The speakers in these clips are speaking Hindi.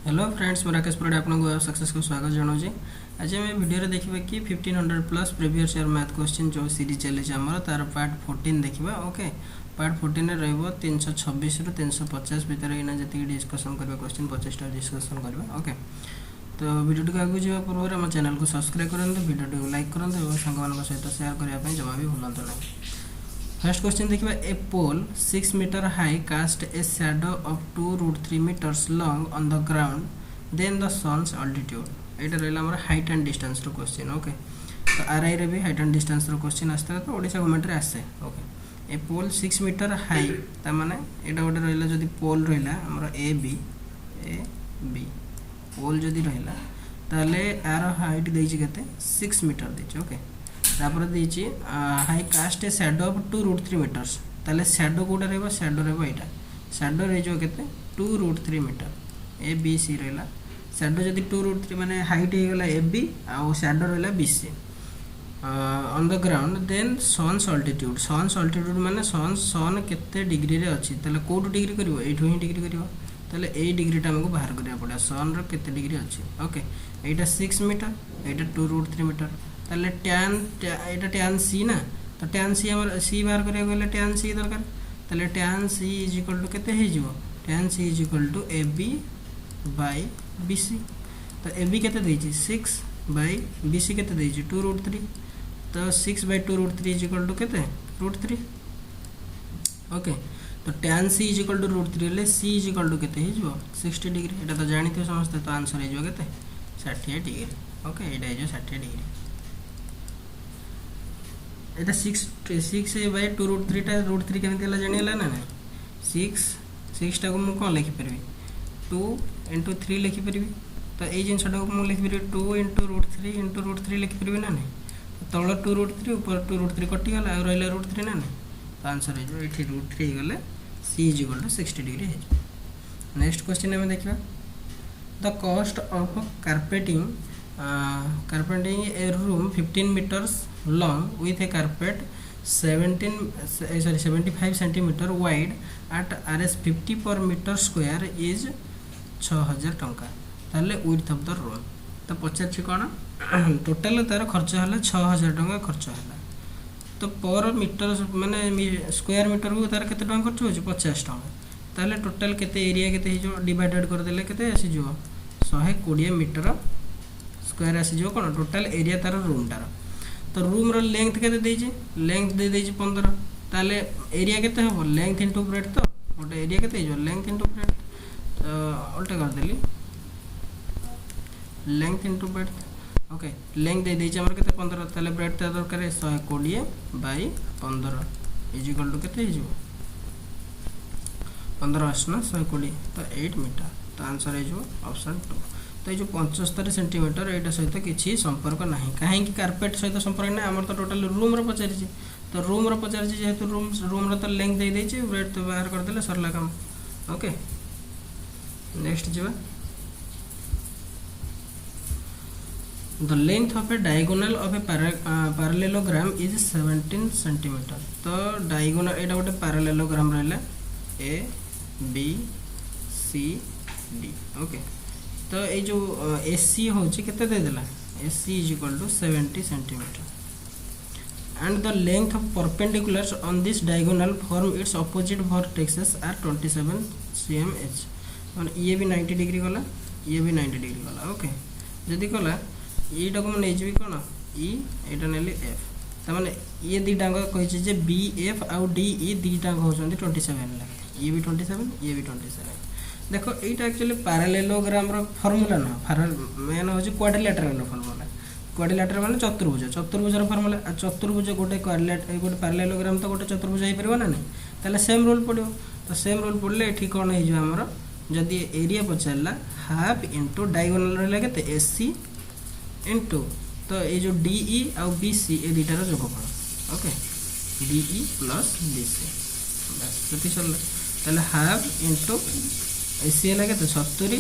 हेलो फ्रेंड्स, मैं राकेश पराडे आपको सक्सेस को स्वागत जनाऊँ। आज आम वीडियो देखा कि 1500 plus previous year math question जो सीरीज चली आमर तार पार्ट 14 देखा। ओके, पार्ट 14 326 रु 350 भितर यहाँ जी डिस्कसन करवा क्वेश्चन 25टा डिस्कसन करवा। ओके, तो वीडियो को आगे जावा पूर्व आम चैनल को सब्सक्राइब करूँ, वीडियो को लाइक करूँ और सांग सहित शेयर करने जमा भी भूलु ना। फर्स्ट क्वेश्चन देखिए, a pole 6 metre high cast a shadow of 2√3 metres long on the ground then the sun's altitude. यहाँ रहा हमारे हाइट एंड डिस्टेंस रो क्वेश्चन। ओके, तो आरआई रे भी हाइट एंड डिस्टेंस रो क्वेश्चन आसता है, तो ओडिशा गवर्नमेंट रे आसे। Okay, a pole 6 metre high ता माने एटा गोटे रहिला जदी पोल रहिला हमर ए बी पोल जदी रहिला ताले आर हाइट देछि केते 6 मीटर देछि। ओके, तापर देछि high cast a shadow of 2√3 metres. ताले शैडो कोटा रहबो, शैडो रहबो एटा, शैडो रहि जो केते 2√3 मीटर। ए बी सी रहला शैडो जदी 2√3 माने हाइट हे गेला ए बी आ शैडो रहला B C on the ground then sun's altitude. Sun's altitude माने सन केते डिग्री रे अछि, ताले कोटू डिग्री करबो, एठो ही डिग्री करबो, ताले ए डिग्रीटा हमको बाहर करिया पड़े सन रो केते डिग्री अछि। ओके, एटा 6 मीटर एटा 2√3 मीटर, ताले टैन एटा टैन सी ना, तो टैन सी हमर सी बाहर करिया गेले टैन सी दरकार, ताले tan C is equal to केते हे जिवो, tan C is equal to A B by B C. तो ए बी केते देछि 6 बाय बी सी केते देछि 2√3, तो 6 बाय 2√3 इज इक्वल टू केते √3। ओके, तो tan C is equal to √3 ले सी इज इक्वल टू केते हे जिवो 60 डिग्री। एटा तो जानिथियो समस्त, तो आंसर हे जिवो केते 60 डिग्री। ओके, एटा हे जो 60 डिग्री। एटा 6 बाय 2√3 टा √3 केमिति हला जानि हला ना। 6 टा को मु कोन लिखि परबी 2 * 3 लिखि परबी, तो ए जिनसटा को मु लिखि परबी 2 * √3 लिखि परबी ना नहीं। तळ 2√3 ऊपर 2√3 कटि गला आ रहला √3 ना नहीं, तो आंसर हे जो एठी √3 गले C is equal to 60 degree हे। नेक्स्ट क्वेश्चन हम देखिबा, the cost of carpeting a room 15 meters long with a carpet 75 centimeter wide at Rs 50 per meter square is 6000 टंका। ताले width of the room, तो पचार कौन टोटाल तार खर्च है 6000 टंका खर्च है। तो पर मीटर माने स्क्वायर मीटर को तार केते टंका खर्च हो 50 टंका, ताले टोटाल केते एरिया केते जो डिवाइडेड कर देले केते आसी जो 120 मीटर स्क्वायर आसी जो कोन टोटल एरिया तार रूम तार। तो रूम रो लेंथ केते देछि, लेंथ दे देछि 15, ताले एरिया केते हो लेंथ इनटू ब्रेड्थ, तो गोटे एरिया केते जो लेंथ इनटू ब्रेड्थ, तो उल्टा कर देली length into breadth. Okay, length दे देछि हमर केते 15, ताले ब्रेड्थ ता दरकार 120 बाय 15 इज इक्वल टू केते हिजो 15 आसना 120, तो 8 मीटर। तो आंसर है जो ऑप्शन 2। तो ये जो 75 सेंटीमीटर यहाँ सहित किसी संपर्क ना, कहीं कार्पेट सहित संपर्क ना, आमर तो टोटल रूम पचारि, तो रूम पचारि जेहेतु रूम तो लेंथ दे देछि, ब्रेड तो बाहर करदे सरला काम। ओके, नेक्स्ट जीवा, the length of a diagonal of a parallelogram is 17 centimetre. तो डायगोनल एटा गोटे पैरेललोग्राम रहला A B C D. Okay, तो ये जो एसी होची केते दे देला, AC is equal to 70 centimetre and the length of perpendiculars on this diagonal form its opposite vertices are 27 cm each. माने ये भी 90 डिग्री गला, ये भी 90 डिग्री गला। ओके, जदी गला एटा को नै जेबी कोन ई एटा नेली एफ, त माने ये दी डांग कहै छै जे बी एफ आ डी ई दी डांग होछन 27 ला, ये भी 27 ये भी 27। देखो यहाँ एक्चुअली पैरेललोग्राम रो फार्मूला ना, मेन हो क्वाड्रिलेटरल फार्मूला। क्वाड्रिलेटरल माने चतुर्भुज, चतुर्भुज रो फार्मूला। चतुर्भुज गोटे गोटे पैरेललोग्राम तो गोटे चतुर्भुज हो परबो ना नहीं, ताले सेम रूल पड़ो। तो सेम रूल पड़ले एठी कोन हे जो हमर जदी एरिया पचारला हाफ इनटू डायगोनल रहला केते एसी इनटू, तो ये जो डीई आ बीसी ए दुटा रो जोगफल। ओके, डीई प्लस बीसी बस जति सरला, ताले हाफ इनटू एसी है के 70,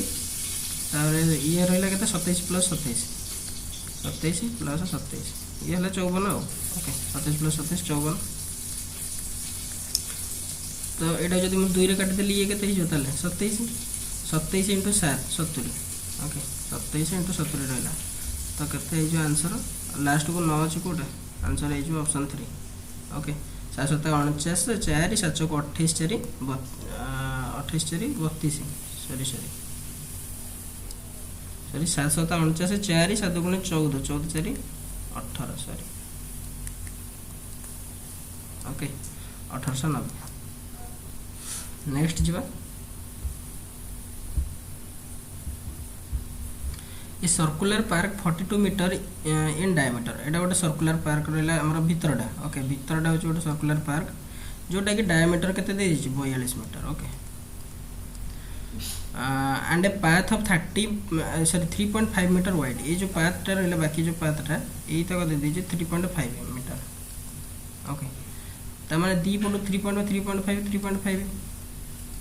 ये रहा के 27 प्लस 27 प्लस 27 ये है 54। Okay, 27 plus 27 54। तो यहाँ जब मुझे 2 रे काटिदेली ये के 27, 27 इंटू 7 70 ओके 27 इंटू 70 रहा तो केते हो आंसर लास्ट को 9 अच्छे कौटे आंसर हो ऑप्शन 3 ओके 7 7 49 4 7 को 28 4 28 4 32 सॉरी 7 7 49 4 7 गुणे 14 14 4 18 सॉरी ओके 1890 नेक्स्ट जीवा a circular park 42 metre in diameter एटा गोटे सर्कुलर पार्क रहा आम भितरटा ओके भितरटा हूँ गोटे सर्कुलर पार्क जोटा कि डायमीटर केते 42 metre okay and a path of 3.5 metre wide ये जो पाथटा रहा बाकी जो पाथटा यही तक दे दीजिए 3.5 मीटर ओके तमाने दी पटू 3.5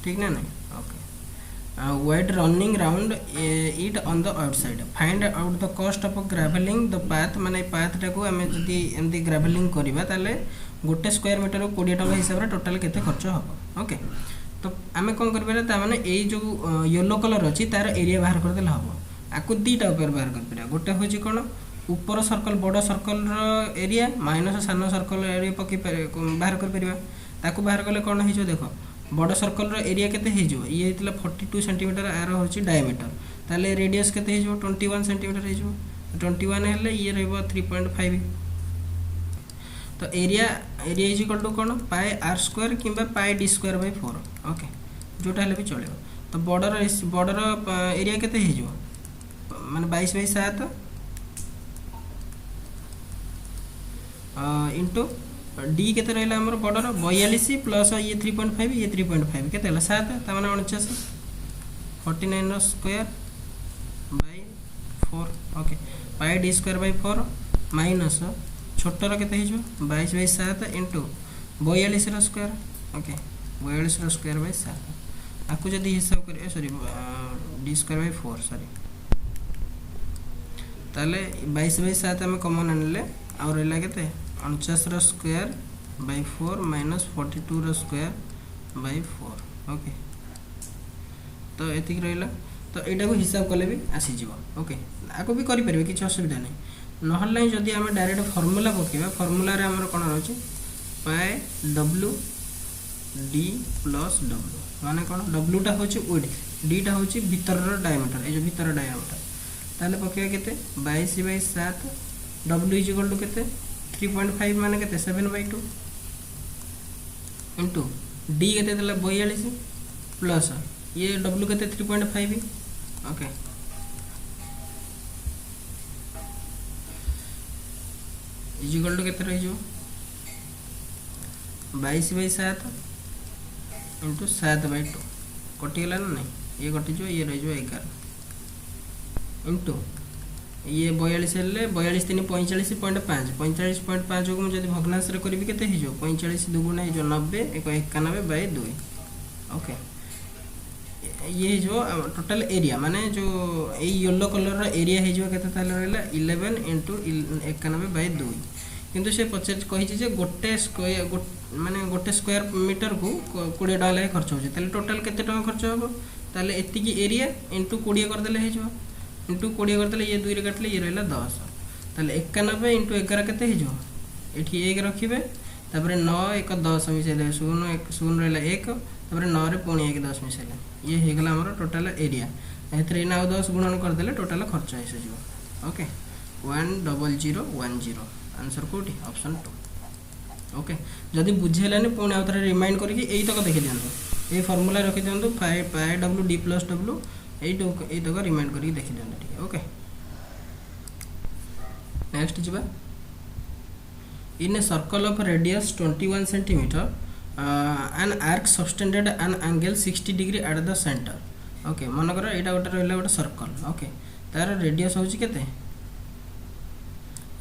ठीक ना नहीं okay wide running round it on the outside find out the cost of gravelling the path माने पाथटा को आम जदि एमती ग्रावेलिंग करवा ताले गोटे स्क्वायर मीटर को 20 टका हिसाब से टोटाल केते खर्च हम ओके तो आम कौन कर माने ये जो येलो कलर अच्छी तार एरिया बाहर करदे हम आपको दुईटा उपाय बाहर कर गोटे हूँ कौन ऊपर सर्कल बड़ सर्कल एरिया माइनस सान सर्कल एरिया पकई बाहर कर बाहर कले कौन हो देख बड़ सर्कल एरिया केते ये 42 सेंटीमीटर आर हूँ डायमीटर ताले रेडियस केते 21 सेंटीमीटर हो 21 हेल्ले ये रहा 3.5 तो एरिया इज इक्वल टू कौन पाए आर स्क्वायर कि पाए डी स्क्वायर बाय 4 ओके जोटा हेल्ले भी चलो तो बॉर्डर एरिया केते माने 22 बाय 7 इंटू डी केते रहा आमर बॉर्डर 42 प्लस ये 3.5 ये 3.5 केते 7 ताने 49 49 square by 4 okay pi D square by 4 minus छोटर केते 22 by 7 into 42 square okay 42 square by 7 आपको जब हिसाब कर sorry D square by 4 sorry ताले 22 बाय 7 आम कमन आनले और रहा केते 49 square by 4 minus 42 square by 4 okay तो एतिक रहा तो यहाँ को हिसाब कले भी आसीज ओके आपको भी करेंगे किसी असुविधा नहीं ना जदि आम डायरेक्ट फर्मूला पकेबा फर्मूला रे हमर कोन रहछि पाए डब्ल्यू डी प्लस डब्ल्यू माने कोन डब्ल्यू टा होछि विड्थ डी टा होछि भीतर डायमीटर ए जो भीतर डायमीटर ताले पकेबा केते 22 by 7 W is equal to केते 3.5 माने केते 7/2 इंटू डी केते देला 42 प्लस ये डब्ल्यू केते 3.5 ओके इज इक्वल टू केते रही 22 बाय 7 इंटू 7/2 कटिगला ना नहीं ये कटिज ये रही 11 इंटू ये 42 हेल्ले 42 3 45.5 45.5 को मुझे भग्नांश रे करी केते हिजो 45 दुगुना हिजो 90 191/2 ओके ये जो टोटल एरिया माने जो ए येलो कलर रो एरिया हिजो केते ताले रहला 11 * 91/2 किंतु से पचार कहि जे गोटे स्क्वायर माने गोटे स्क्वायर मीटर को 20 टका ले खर्च हो ताले टोटल केते टका खर्च होबो ताले एति की एरिया * 20 कर देले हिजो इंटू 20 करते ये 2 रे काटले ये रहा 10 ताले 91 इंटू 11 केते हिजो एठी 1 रखिबे तापरे 9 1 10 मिसे दे 0 1 0 रहला 1 तापरे 9 रे पुणी 1 10 मिसेले ये हे गला हमर टोटल एरिया एथरे ना 10 गुणन कर देले टोटल खर्च आइसे जिवो ओके 10010 आंसर कोठी ऑप्शन 2 ओके जदी बुझेलानी पुणी आउथरे रिमाइंड करके एई तक देखि दियंतु ए फार्मूला रखि दियंतु pi W D plus W यही तक रिमाइंड करके देखी दिखाँ ठीक ओके नेक्स्ट जी in a circle of radius 21 centimetre an arc subtended an angle 60 degree at the centre okay मनकर यहाँ गोटे रहा गोटे सर्कल ओके तार रेडियस हूँ केते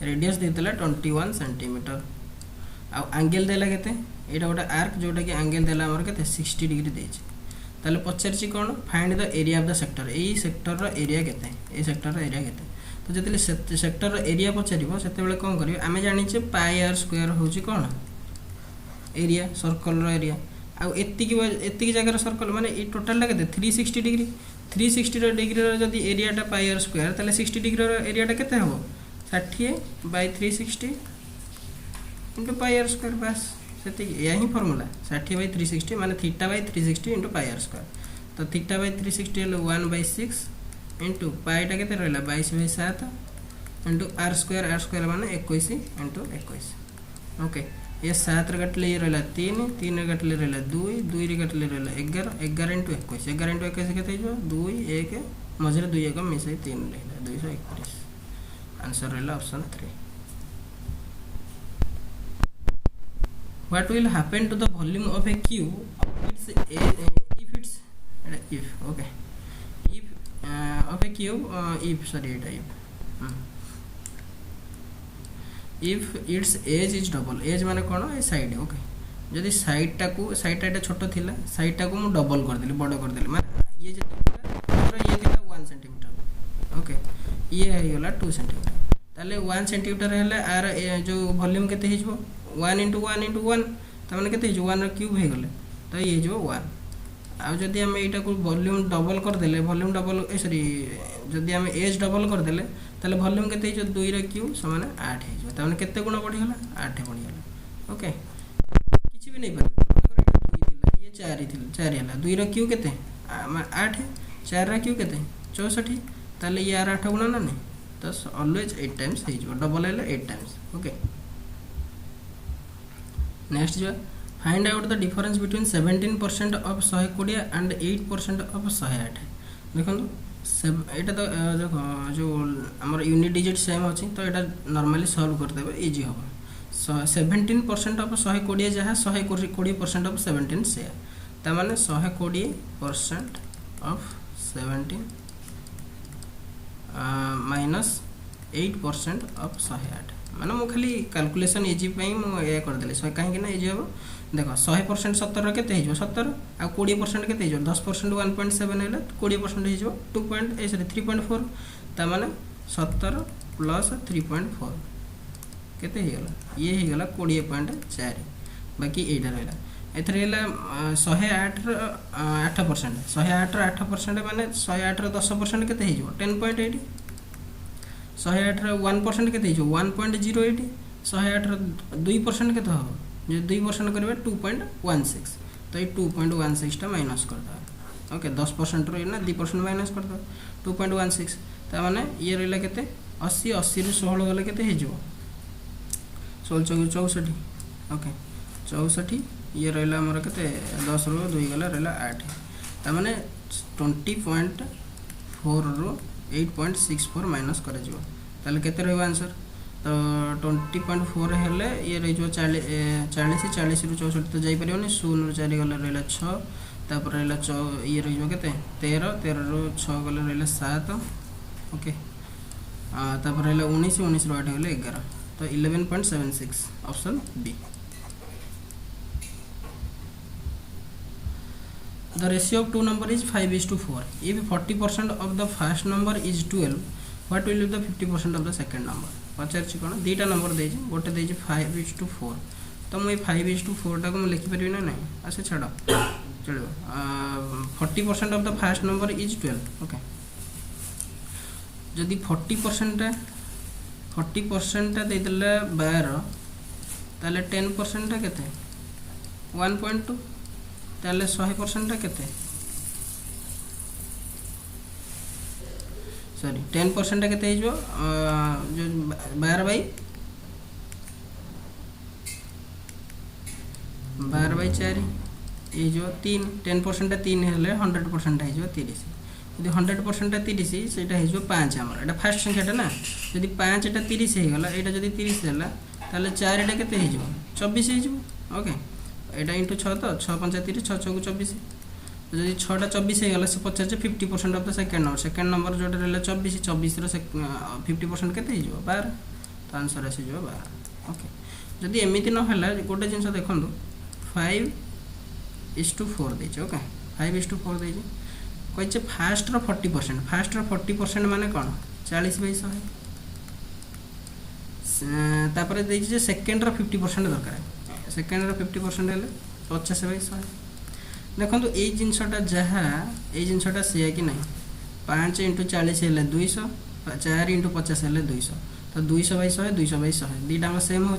रेडियस देला 21 सेंटीमीटर आंगेल देला केते यहाँ गोटे आर्क जोटा कि आंगेल देला हमर केते 60 डिग्री देछि ताले पचारछि कोन find the area of the sector एई सेक्टर रो एरिया केते ए सेक्टर रो एरिया केते तो जतले सेक्टर रो एरिया पचारिबो सेते बेले कोन करियो आमे जानि छे पाई आर स्क्वायर होछि कोन एरिया सर्कल रो एरिया एतिक जगह सर्कल माने ये टोटाल के 360 डिग्री 360 डिग्री जदि एरियाटा पाई आर स्क्वायर ताले 60 डिग्री एरियाटा केते हबो 60 by 360 into pi are square बस सेति यही फॉर्मूला 60 बाय 360 माने theta by 360 into pi are square तो थीटा बाय 360 हेले 1/6 इंटू पाईटा केते रहला 22/7 इंटू आर स्क्वायर माने 21 इंटू 21 ओके ये 7 रे कटले ये रहला 3 रे कटले रहला 2 रे कटले रहला 11 इंटू 21 11 इंटू 21 केते हो 2 1 मझरे 2 1 मिसाई 3 रहला 231 आंसर रहला option 3 what will happen to the volume of a cube if its if okay if of a cube if its edge is double edge माने कोन ए साइड ओके जदि साइडटा एटा छोटो थिला साइडटा को मु डबल कर देली बड़ कर देली माने ये जे थिला ये थिला 1 सेंटीमीटर ओके ये हे गेला 2 सेंटीमीटर ताले 1 सेंटीमीटर हेले आर जो वॉल्यूम केते हिजबो 1 into 1 into 1 त माने केते हिजो 1 र क्यूब हे गेले तो ये जो 1 आ जदि हम एटा को वॉल्यूम डबल कर देले वॉल्यूम डबल सॉरी जदि हम एज डबल कर देले ताले वॉल्यूम केते हिजो 2 र क्यूब समान 8 हिजो त माने केते गुण बढ़ी गेला 8 बढ़ी गेला ओके किछि भी नहीं पारे ये 4 थिला 4 हला 2 र क्यूब केते 8 4 र क्यूब केते 64 ताले यार 8 गुण ना नहीं तो ऑलवेज 8 टाइम्स हिजो डबल हेले 8 टाइम्स ओके नेक्स्ट जो find out the difference between 17% of 120 and 8% of 108 देखो एटा तो देखो जो हमर यूनिट डिजिट सेम अछि तो एटा नॉर्मली सॉल्व कर देबे इजी हो 17% ऑफ 120 जहा 120% ऑफ 17 से त माने 120% ऑफ 17 माइनस 8% ऑफ 108 माने मो खाली कैलकुलेशन इजी पई मो ए कर देले सो काहे कि ना इजी हो देखो 100% 70 केते हिजो 70 आ 20% केते हिजो 10% 1.7 हेले 20% हिजो 3.4 ता माने 70 प्लस 3.4 केते हे गेला ये हे गेला 20.4 बाकी एटा रहला एथरे हेला 108 र 8% 108 र 8% माने 108 र 10% केते हिजो 10.8 108 र 1% केते हिजो 1.08 108 र 2% केते हो जे 2% करबे 2.16 तो ये 2.16 टा माइनस कर दो ओके 10% रो ना 2% माइनस कर दो 2.16 ता माने ये रहला केते 80 80 रो 16 गले केते हिजो 16 64 ओके 64 ये रहला हमर केते 10 रो 2 गला रहला 8 ता माने 20.4 रो 8.64 माइनस करे जो ताले केते रहबा आंसर तो 20.4 हेले ये रही जो 40 40 रु 64 तो जाई परियोनी 0 रु 4 गले रहला 6 तापर रहला ये रही जो केते 13 रु 6 गले रहला 7 ओके तापर रहला 19 रु 8 गले 11 तो 11.76 option B The ratio of two number is 5:4. If 40% of the first number is 12, what will be the 50% of the second number? पचार छी कोन दीटा नंबर दे छी गोटे दे छी 5:4 तो मैं 5:4 टा को मैं लिखि परिबे ना नहीं अच्छा छाड़ चलो 40% of the first number is 12 okay जदी 40% टा दे देला 12 ताले 10% टा केते 1.2 ताले 100% टा केते सॉरी 10% टा केते हिजो जो 12/4 ये जो 3 10% टा 3 हेले 100% टा हिजो 30 यदि 100% टा 30 सेटा हिजो 5 हमर एटा फर्स्ट संख्या टा ना यदि 5 टा 30 हे गला एटा यदि 30 देला ताले 4 टा केते हिजो 24 हिजो ओके एटा इंटू 6 तो 6 5 30 6 6 24 जदि 6 टा 24 हे गला से 50% ऑफ द सेकंड नंबर जोटा रहला 24 रो 50% केते हिजो 12 तो आंसर आसी जो 12 ओके जदि एमिति न हला गोटे जिंस देखंदो 5:4 देछ ओके 5:4 देछ कहै फास्ट रो 40% माने कोन 40/100 तापर देछ जे सेकंड रो 50% दरकार सेकंड रो 50% हेले 50/100 देखो ये जिनसटा जहाँ ये जिनसटा सी कि ना 5 × 40 है 200 4 × 50 है 200 तो 200 बाई 100 200 बाई 100 दुईटा सेम हो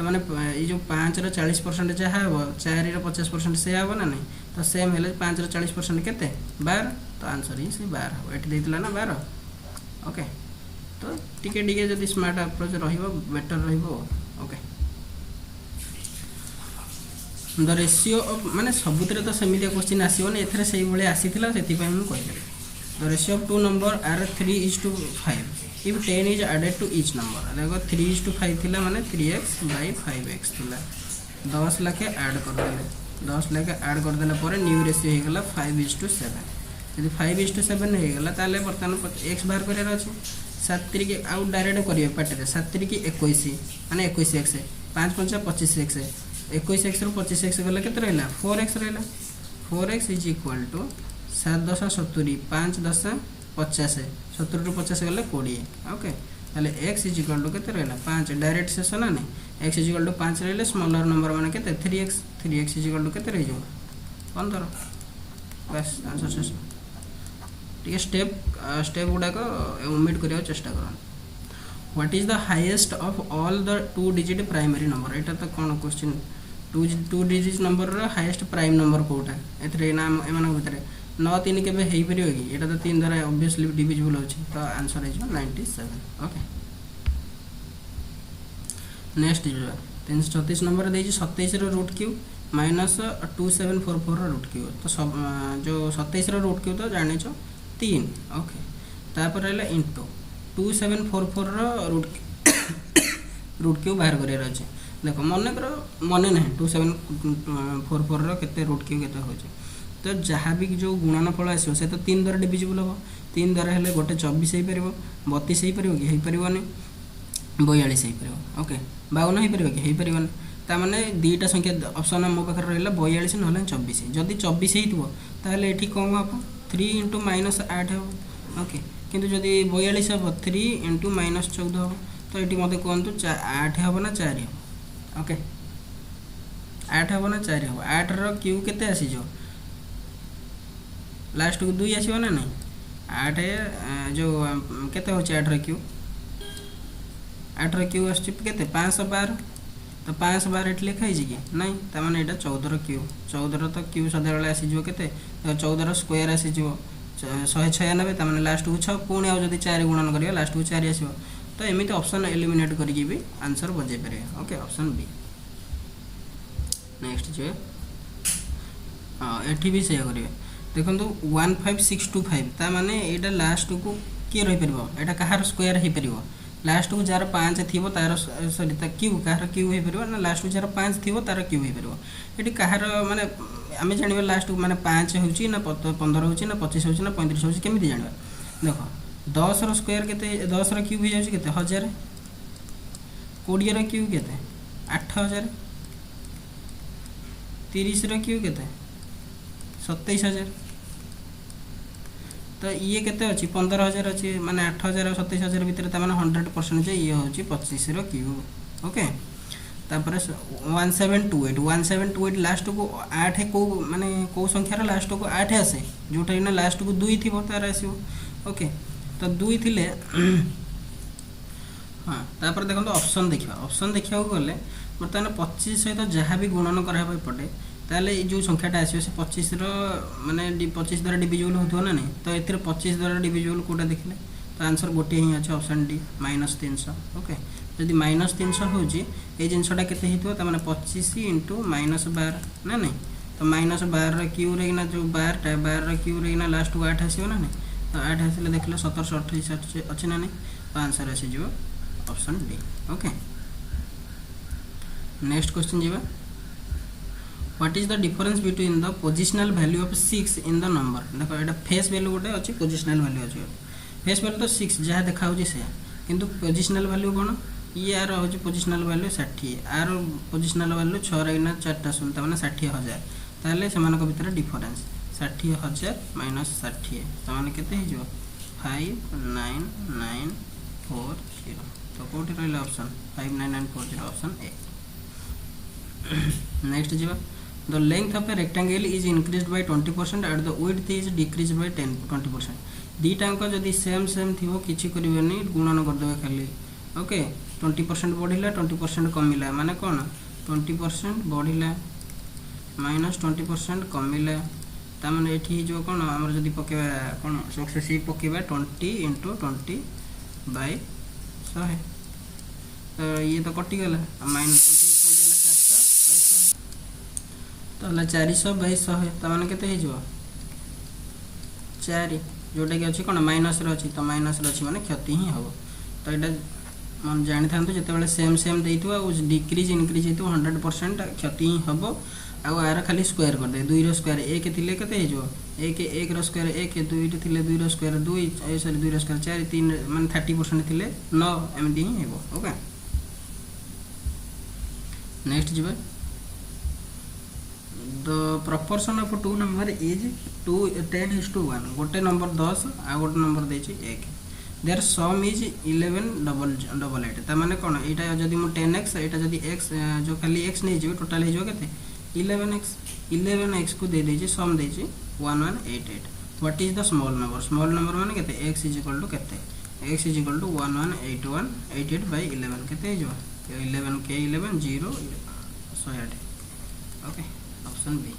मैंने ये जो 5 रो 40% जहाँ हम 4 रो 50% से हम ना नहीं तो सेम है 5 रो 40% के 12 तो आंसर ही से 12 हम ये देता ना 12 ओके तो टिके टिके जब smart approach better okay the ratio of माने सबुतरे तो सेमितिया क्वेश्चन आसीबोनी एथरे सेही भले आसीथिला सेति पय हम कहले the ratio of two number are 3:5 if 10 is added to each number देखो 3:5 थिला माने 3x by 5x थिला 10 लाखे ऐड कर देले 10 लाखे ऐड कर देला पर न्यू रेशियो हे गला 5:7 यदि 5:7 हे गला ताले बर्तन x बाहर करे अछि 7 3 के आउट डायरेक्ट करियो पाटे 7 3 के 21 माने 21x 5 5 25x 21x ରୁ 25x गले केते रहला 4x रहला 4x इज इक्वल टू 7 10 70 5 10 50 70 ରୁ 50 गले 20 ओके ताले x इज इक्वल टू केते रहला 5 डायरेक्ट सेस ना नहीं x इज इक्वल टू 5 रहले स्मॉलर नंबर माने केते 3x इज इक्वल टू केते रह जो 15 बस आंसर सेस ठीक स्टेप गुडा को ओमिट करियो चेष्टा करो what is the highest of all the 2 digit primary number एटा तो कोन क्वेश्चन 2 डिजिट नंबर रो हाईएस्ट प्राइम नंबर कोटा एथरे नाम एमान भितरे 9 3 केबे हेई परियो कि एटा तो 3 द्वारा ऑब्वियसली डिविजिबल होची तो आंसर इज 97 ओके नेक्स्ट जो 336 नंबर देजी 27 रो रूट क्यू माइनस 2744 रो रूट क्यू तो सब जो 27 रो रूट क्यू तो जानि छो 3 ओके तापर रहला इनटू 2744 रो रूट क्यू बाहर करियर अछि देखो मन ना 2744 रो केते रूट क्यू केते हो तो जहाँ भी जो गुणनफल आसो से तो 3 द्वारा डिविजिबल हम 3 द्वारा हेले गोटे 24 हो पार 32 हो पार कि हो पारनी 42 हो पार ओके 52 हो पार कि हो पारनी ताने दुईटा संख्या ऑप्शन मो पाखे रहा 42 ना 24 जदि 24 होता ये कम हम 3 × -8 हम ओके किंतु जदि 42 हम 3 × -14 हम तो ये मत कहतु 8 हम ना 4 हम ओके 8 हम ना 4 हम 8 रो क्यू केते आसी जो लास्ट को 2 आसीबो ना नहीं 8 जो केते हो 8 रो क्यू 8 रो क्यू आसी केते 512 तो 512 एट लिखा है कि नहीं ताने एटा 14 रो क्यू 14 रो तो क्यू सदा बेले आसी जो केते 14 रो स्क्वायर आसी जो 196 ताने लास्ट को 6 पुणी आ जदी 4 गुणन करियो लास्ट को 4 आसीबो तो एमिति ऑप्शन एलिमिनेट करके भी आंसर बजे पारे ओके ऑप्शन बी नेक्स्ट जो एठी भी से करिवे देखंतु 15625 ता माने एटा लास्ट को के रहि परबो एटा कहार स्क्वायर हे परबो लास्ट को जार 5 थिबो तार सॉरी ता क्यू कहार क्यू हे परबो ना लास्ट को जार 5 थिबो तार क्यू हे परबो एटी कहार माने आमे जानिबा लास्ट को माने 5 होची ना 15 होची ना 25 होची ना 35 होची केमिति जानिबा देखो 10 रो स्क्वायर केते 10 रो क्यूब हो जाउची केते 1000 20 रो क्यूब केते 8000 30 रो क्यूब केते 27000 तो ये केते अछि 15000 अछि माने 8000 और 27000 भीतर त माने 100% जे ये होची 25 रो क्यूब ओके तापर 1728 लास्ट को 8 को माने को संख्या रो लास्ट को 8 आसे जोटा ना लास्ट को 2 थिबो तार आसीबो ओके तो 2 थिले हाँ तापर देखो ऑप्शन देखा गले बर्तमान 25 सहित जहाँ भी गुणन करा पटे ताले जो संख्याटा आसो से 25 रो माने 25 द्वारा डिविजिबल होतो ना नहीं तो एथरे 25 द्वारा डिविजिबल कोटा देखले तो आंसर गोटे ही अछि ऑप्शन डी -300 ओके यदि -300 होजी ए जिनसटा केते हितो त माने 25 × -12 ना नहीं तो -12 रो क्यू रे ना जो 12 रो क्यू रे ना लास्ट को 8 आसीबो ना नहीं तो 8 आसिले देखले 1728 अछि ना नहीं तो आंसर आसी जो option D okay next question जीवा what is the difference between the positional value of 6 in the number देखो एटा फेस वैल्यू गोटे अछि पोजिशनल वैल्यू अछि फेस वैल्यू तो 6 जहाँ देखा होची से किंतु पोजिशनल वैल्यू कोन ये आर होची पोजिशनल वैल्यू 60 आर पोजिशनल वैल्यू 6 रेना 4टा शून्य त माने 60000 ताले समान को भीतर डिफरेंस 60000 माइनस 60 त माने केते हे जो 59940 तो कोठी रहला ऑप्शन 59940 ऑप्शन ए नेक्स्ट जीवा the length of a rectangle is increased by 20% and the width is decrease by 20%। दीटाक जदि सेम सेम थी किसी करेंगे गुणन करदे खाली ओके 20% बढ़िला 20% कमिला माने कौन 20% बढ़िला माइनस 20% कमिला ताମାନେ ଏଠି जो कौन आमर जदि पकेबा कौन सक्सेसिव पकेबा 20 × 20 बाय 100 तो ये तो कटि गला माइनस 20 400 बाय 100 ताମାନେ केते हे जो 4 जोटा कि अछि कोन माइनस रे अछि तो माइनस रे अछि माने क्षति ही हबो तो एटा मन जानि थांतु जते बेले सेम सेम देइतुवा उस डिक्रीज इंक्रीज हेतु 100% क्षति ही हबो आ आर खाली स्क्वायर कर दे 2 रो स्क्वायर 1 थिले केते हे जो 1 1 रो स्क्वायर 1 2 रे थिले 2 रो स्क्वायर 2 सॉरी 2 रो स्क्वायर 4 3 माने 30% थिले 9 एमडी ही हेबो ओके। नेक्स्ट जीवा the proportion of two number is 10:1 गोटे नंबर 10 आ गोटे नंबर देछि 1 देयर सम इज 11 डबल 8 ता माने कोन एटा जदी मु 10x एटा जदी x जो खाली x नै जो टोटल हे जो केते 11x को दे देछि सम देछि 1188 what is the small number माने केते x इज इक्वल टू केते x is equal to 1188 by 11 केते हे जो 11 के 11 0 108 okay option B.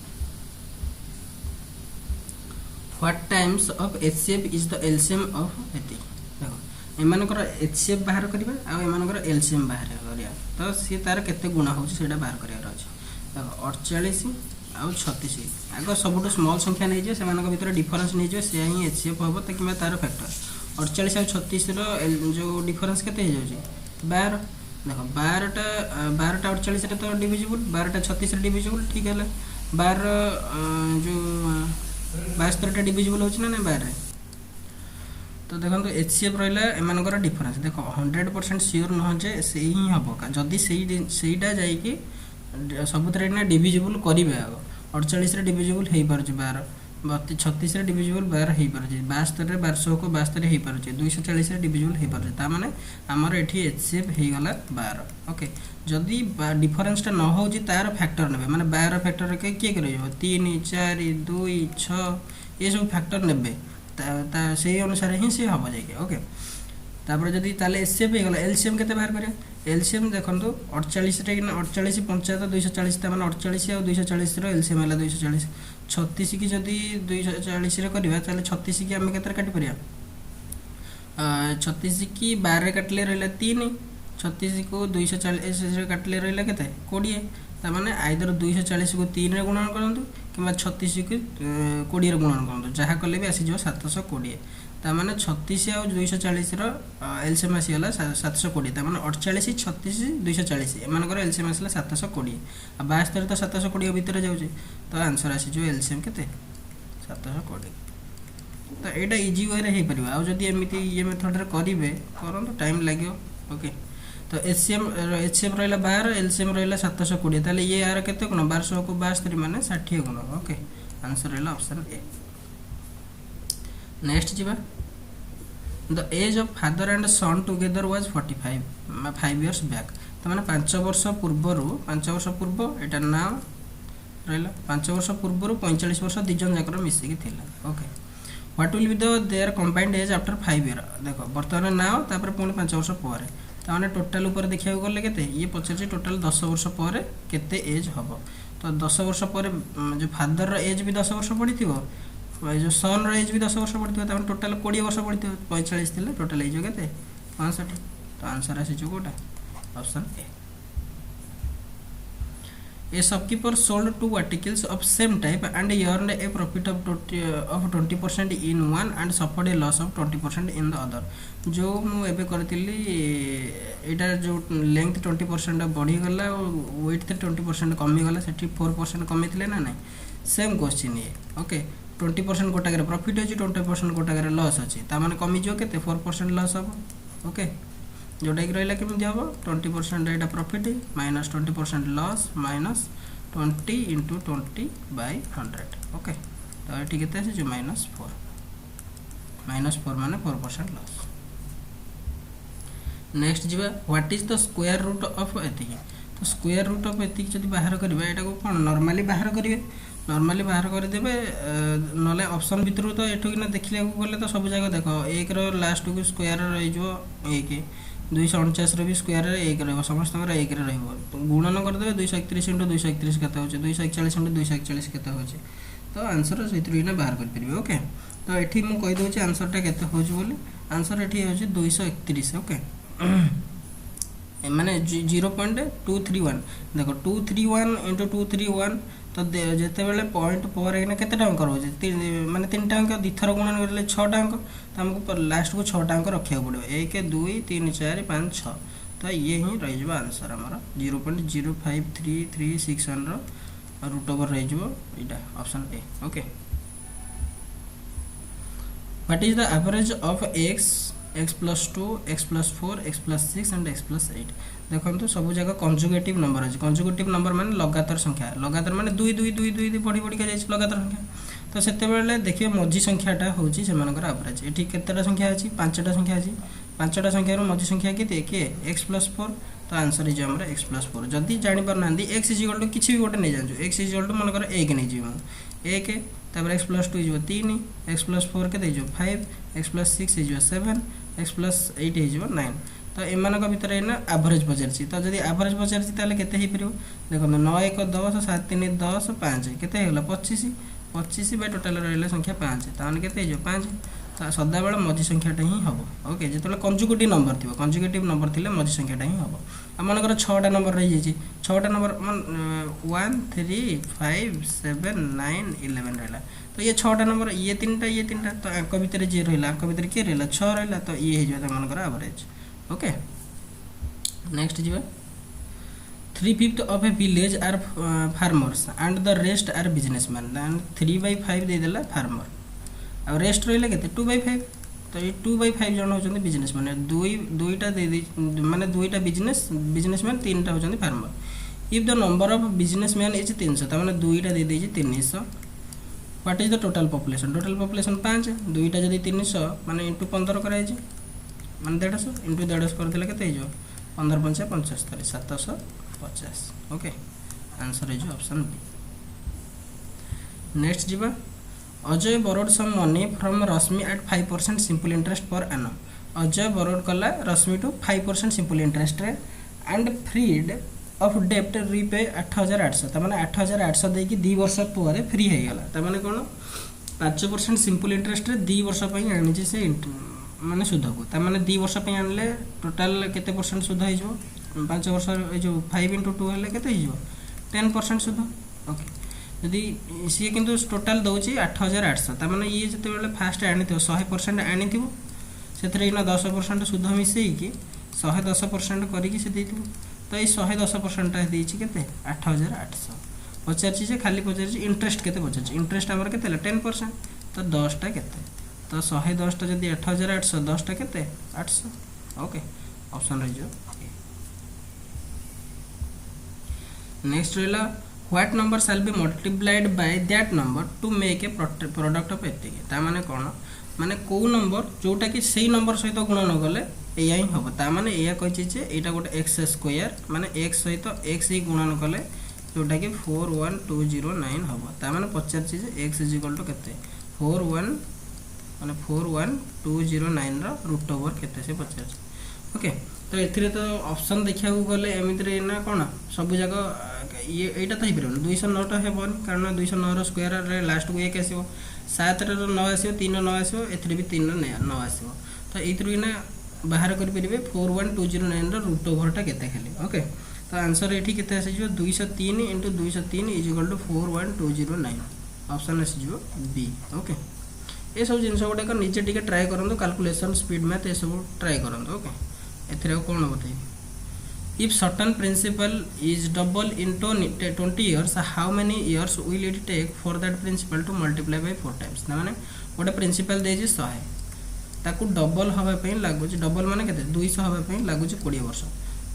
What times of HCF is the LCM of एटी देखो एमानकर HCF बाहर करबा आ एमानकर एलसीएम बाहर करिया तो सी तार केते गुणा होछि सेटा बाहर करिया अछि देखो 48 आ 36 आगो सबटो स्मॉल संख्या नै जे सेमानक भीतर डिफरेंस नै जे से ही HCF होबो त किबा तार फैक्टर 48 आ 36 रो जो डिफरेंस केते हे जाउछि 12 देखो 12टा 48 रे तो डिविजिबल 12टा 36 रे डिविजिबल ठीक है 12 जो 72टा डिविजिबल होछि ना 12 तो देखो तो HCF रहिला एमानकर डिफरेंस देखो 100% श्योर न जे से ही हबो का जदी सेईटा जाई कि सबुतरे ना डिविजिबल करिवे आगो 48 रे डिविजिबल हेई परछि 12 36 रे डिविजिबल 12 हेई परछि 72 रे 1200 को 72 हेई परछि 240 रे डिविजिबल हेई परछि ता माने हमर एठी HCF हेई गला 12 ओके जदी डिफरेंस टा न होजी तार फैक्टर नेबे माने 12 फैक्टर के के करइबो 3 4 2 6 ये सब फैक्टर नेबे ता सेही अनुसार ही से हबो जाय ओके तापर जदी ताले HCF हे गला एलसीएम केते बाहर करे एलसीएम देखंतु 48 रे 48 पंचायत 240 ता माने 48 और 240 रो एलसीएम हला 240 36 की जदी 240 रे करबा ताले 36 की हम केते काटि परिया 36 की 12 रे काटले रहला 3 36 को 240 रे काटले रहला केते 20 ता माने आइदर 240 को 3 रे गुणन करंतु किबा 36 को 20 रे गुणन करंतु जहा कले भी आसी जो 720 ता माने 36 और 240 रो एलसीएम आसी हला 720 ता माने 48 36 240 एमानकर एलसीएम आसला 720 आ 72 तो 720 भीतर जाउ छै तो आंसर आसी जो एलसीएम केते 720 तो एटा इजी वे रे हे परिबा आ जदी एमिति ये मेथड रे करिवे करन तो टाइम लागियो ओके तो HCF रहला 12 एलसीएम रहला 720 ताले ये यार केते गुण 1200 को 72 माने 60 गुण ओके आंसर रहला ऑप्शन ए। नेक्स्ट जीवा the age of father and son together was 5 years back तो माने 5 वर्ष पूर्व एटा नाउ रहला 5 वर्ष पूर्व 45 वर्ष दिजन जाकर मिसी के थिला okay what will be the their combined age after 5 year देखो वर्तमान नाउ तापर पुनी 5 वर्ष पर ताने टोटल ऊपर देखिया गले केते ये पछे टोटल 10 वर्ष पर केते एज हबो तो 10 वर्ष पर जो फादर रो एज भी 10 वर्ष पड़िथिबो जो सन रो एज भी 10 वर्ष पड़िथिबो त टोटल 20 वर्ष पड़िथिबो 45 थिले टोटल एज केते 65 तो आंसर आसी जो कोटा option A. A shopkeeper sold 2 articles of same type and earned a profit of 20% in one and suffered a loss of 20% in the other जो मु एबे करतिली एटा जो लेंथ 20% बढ़ी गला वेट 20% कमी गला सेठी 4% कमी थिले ना नहीं सेम क्वेश्चन ये ओके 20% गोटा के प्रॉफिट अछि 20% गोटा के लॉस अछि ता माने कमी जो केते 4% लॉस हो ओके जोटा कि रहला केमि दिहबो 20% एटा profit minus 20% loss minus 20 into 20 by 100 okay तो एठी केते अछि जो -4 माने 4% लॉस। नेक्स्ट जीवा what is the square root of एथि तो स्क्वायर रूट ऑफ एतिक जदि बाहर करिबा एटा को कोन नॉर्मली बाहर करिवे नॉर्मली बाहर कर देबे नले ऑप्शन भितर तो एठो किना देखिले को गले तो सब जगह देखो 1 रो लास्ट को स्क्वायर रहि जो 1 249 रो भी स्क्वायर रे 1 रहबो समस्त 1 रे रहबो तो गुणन कर देबे 231 * 231 केता होचे 241 * 241 केता होचे तो आंसर सेतिर इना बाहर कर परिबे ओके तो एठी मु कहि दोची आंसर टा केते होची बोली आंसर एठी होची 231 ओके माने 0.231 देखो 231 * 231 तो जेते बेले पॉइंट पर एना केते अंक रहउचे माने 3 अंक दिथर गुणन करले 6 अंक तो हमको लास्ट को 6 अंक रखिया पड़ो 1 2 3 4 5 6 तो ये ही रहि जबो आंसर हमर 0.05336 रो रूट ओवर रहि जबो इटा option A okay what is the average of x plus 2 x plus 4 x plus 6 and x plus 8 देखो सब जगह कंजुगेटिव नंबर अछि कंजुगेटिव नंबर माने लगातार संख्या लगातार माने 2 2 2 2 2 पढ़ी पढ़ी के जाय लगातार संख्या तो सेते बेले देखियो मझी संख्याटा होची से मानकर एवरेज एठी केतेटा संख्या अछि पांचटा संख्या अछि पांचटा संख्या रो मझी संख्या केते के x plus 4 तो आंसर इज हमर x plus 4 जदी जानि पर नांदी x = किछि भी गोटे नै जानजो x = मानकर 1 नै जिवो 1 तबर x plus 2 इजो 3 x plus 4 के देजो 5 x plus 6 इजो 7 x plus 8 इजो 9 तो एमानक भितर एना एवरेज पचारछि तो जदी एवरेज पचारछि ताले केते हे परियो देखो 9 1 10 7 3 10 5 केते हेला 25 25 बाय टोटल रहले संख्या 5 ताने केते हिजो 5 तो सदा बेला मझी संख्याटा ही हबो ओके जेतले कंजुगेटिव नंबर थिबो कंजुगेटिव नंबर थिले मझी संख्याटा ही हबो हमनकर 6टा नंबर रहि जेछि 6टा नंबर 1 3 5 7 9 11 रहला तो ये 6टा नंबर ये तीनटा तो अंक भितर जे रहला अंक भितर के रहला 6 रहला तो ये हिजो हमनकर एवरेज ओके नेक्स्ट जीवा 3/5 of a village are farmers and the rest are businessmen then 3/5 दे देला फार्मर आ रेस्ट रहले केते 2/5 तो ये 2/5 जन होचंदी बिजनेसमैन दुईटा दे माने दुईटा बिजनेसमैन तीनटा होचंदी farmer if the number of businessman is 300 त माने दुईटा दे देजी 300 what is the total population 5 दुईटा जदी 300 माने इनटू 15 कराय जे माने 150 इनटू 150 कर देला केते हिजो 15 5 75 750 okay answer is option B next जीवा Ajay borrowed some money from Rashmi at 5% simple interest per annum Ajay borrowed कला रश्मि टू 5% simple interest रे and freed of debt repay 8800 त माने 8800 देकी 2 वर्ष ପରେ फ्री हे गला त माने कोन 5% simple interest रे 2 वर्ष पई आनि जे से माने सुध को त माने 2 वर्ष पई आनले टोटल केते परसेंट सुध हे जो 5 वर्ष ए जो 5 * 2 हेले केते हे जो 10% सुध ओके यदि सी किंतु टोटल दउची 8800 त माने ये जते बेले फास्ट आनिथियो 100% आनिथियो सेतरे इना 10% सुध मिसई कि 110% करी कि से देथियो तो ये 110% ता देछि केते 8800 पचारछि जे खाली पचारछि इंटरेस्ट केते पचारछि इंटरेस्ट हमर केते 10% तो 10 टा केते तो 110 टा जदी 8800 10 टा केते 800 ओके ऑप्शन रहिजो नेक्स्ट रहला what number shall be multiplied by that number to make a product of एतिक ता माने कोन माने को नंबर जोटा कि सेही नंबर सहित गुणन गले एया ही हबो ता माने एया कहछि जे एटा गोटे x स्क्वायर माने x सहित x ही गुणन गले जोटा कि 41209 हबो ता माने पचारछि जे x केते 41 माने 41209 रो रूट ओवर केते से पचारछि ओके तो एथिरे तो ऑप्शन देखिया गले एमितरे ना कोन सब जगह ये एटा तो हिबरो 209 टा हेबन कारण 209 रो स्क्वायर रे लास्ट को 1 आसीबो 7 रो 9 आसीबो 3 9 आसीबो एथिरे भी 3 9 आसीबो तो एथिरु ना बाहर कर परिबे 41209 रो रूट ओवर टा केते खाली ओके तो आंसर एठी केते आसी जो 203 * 203 = 41209 ऑप्शन आसी जो बी ओके ए सब जिंस गोटे का नीचे टिके ट्राई करंदो कैलकुलेशन स्पीड मैथ ए सब ट्राई करंदो ओके एथिरे कोन बताई if certain principal is double in 20 years how many years will it take for that principal to multiply by 4 times ना माने गोटे प्रिंसिपल दे जे 100 ताकू डबल हवा पई लागु जे डबल माने केते 200 हवा पई लागु जे 20 वर्ष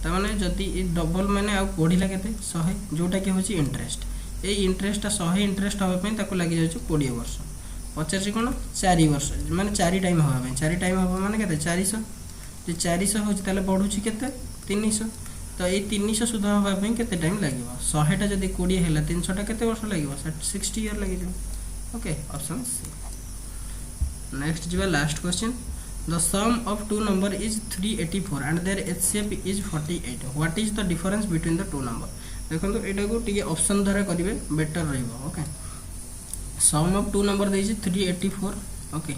ता माने जति ई डबल माने आ पढिला केते 100 जोटा के होची इंटरेस्ट ए इंटरेस्ट 100 इंटरेस्ट हवा पई ताकू लागि जाय 20 वर्ष पचासी कोन 4 वर्ष माने 4 टाइम हवा पई 4 टाइम हवा माने केते 400 जे 400 होची ताले बढ़ुची केते 300 तो ये 300 सुधा होगा केते टाइम लगे 100टा जब 20 है 300टा केते वर्ष लगे 60 ईयर लगे। Okay option C. नेक्स्ट जी last question the sum of two number is 384 and their HCF is 48 what is the difference between the two number. देखो यहाँ को टी ऑप्शन द्वारा करेंगे बेटर रहिबो। Okay sum of two number देछि 384। ओके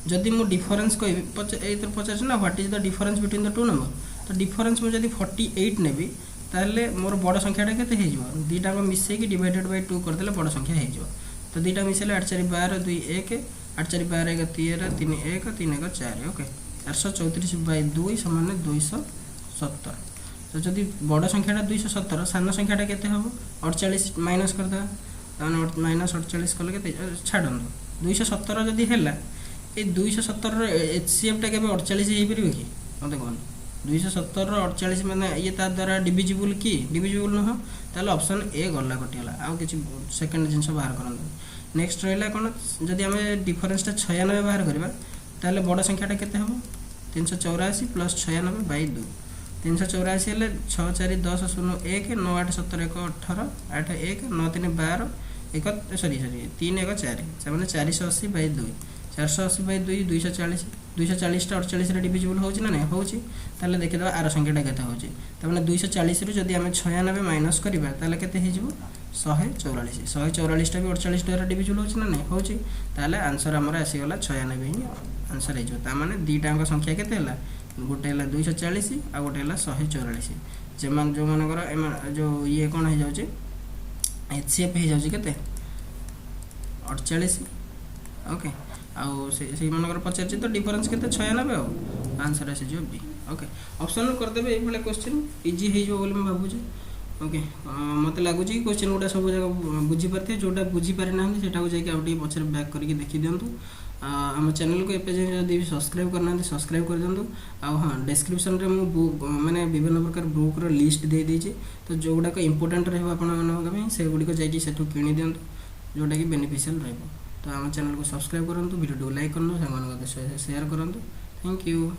जदि मु डिफरेंस कहि पचार ना what is the difference between the two number तो डिफरेंस मुझे 48 नेबी ताले मोर बड़ संख्याटा केते हे जिवो दीटा को मिसेकी डिवाइडेड बाय 2 कर देले बड़ संख्या हे जिवो। तो दीटा मिसेले 8 4 12 2 1 8 4 12 1 13 3 1 3 1 4। ओके 434 बाय 2 समान 270। तो जदि बड़ संख्याटा 270 सान संख्याटा केते हबो 48 माइनस कर दे ताने माइनस 48 कले केते छाडन 270 जदि हैला ए 270 रो एचसीएफ टा केबे 48 हे परिबे कि मते कोन 270 रो 48 माने ये ता द्वारा डिविजिबल की डिविजिबल न हो ताले ऑप्शन ए गला कटिला आ किछि सेकंड जिंस बाहर करन। नेक्स्ट रहला कोन जदि हमें डिफरेंस टा 96 बाहर करबा ताले बड़ संख्याटा केते हबो 384 प्लस 96 बाय 2 384 हेले 6 4 10 0 1 9 8 17 1 18 8 1 9 3 12 1 सॉरी 3 1 4 माने 480 बाय 2 480 बाय 2 240 240 टा 48 रे डिविजिबल होची ना नहीं होची ताले देखि दबा आर संख्याटा केते होची त माने 240 रु जदि हमें 96 माइनस करबा ताले केते हे जिवो 144 144 टा भी 48 द्वारा डिविजिबल होची ना नहीं होची ताले आंसर हमर आसी गला 96 ही आंसर हे जिवो। ता माने दीटा अंक संख्या केते हला गोटे हला 240 आ गोटे हला 144 जेमान जो मानकर जो ये कोन हे जाउची एचसीएफ हे जाउची केते 48। ओके आउ से मानकर पचार तो डिफरेंस केते 96 आ आंसर आसी जो बी। ओके ऑप्शन कर देबे ए भले क्वेश्चन इजी हे जो बोले मैं भाबू छी। ओके मते लागु छी क्वेश्चन गुडा सब जगह बुझी परथे जोटा बुझी पारे ना सेटा को जाके आउटी पछर बैक करके देखि दियंतु। हम चैनल को एपे जदि सब्सक्राइब करना सब्सक्राइब कर दियंतु। आ हां डिस्क्रिप्शन रे मु बुक माने विभिन्न प्रकार बुक रो लिस्ट दे देछि तो जोडा को इंपोर्टेंट रहबो आपण मन से गुडी को जाके सेठु किनि दियंतु जोटा कि बेनिफिशियल रहबो। तो आम चैनल को सब्सक्राइब करूँ वीडियो लाइक करूँ सांग शेयर करूँ। Thank you.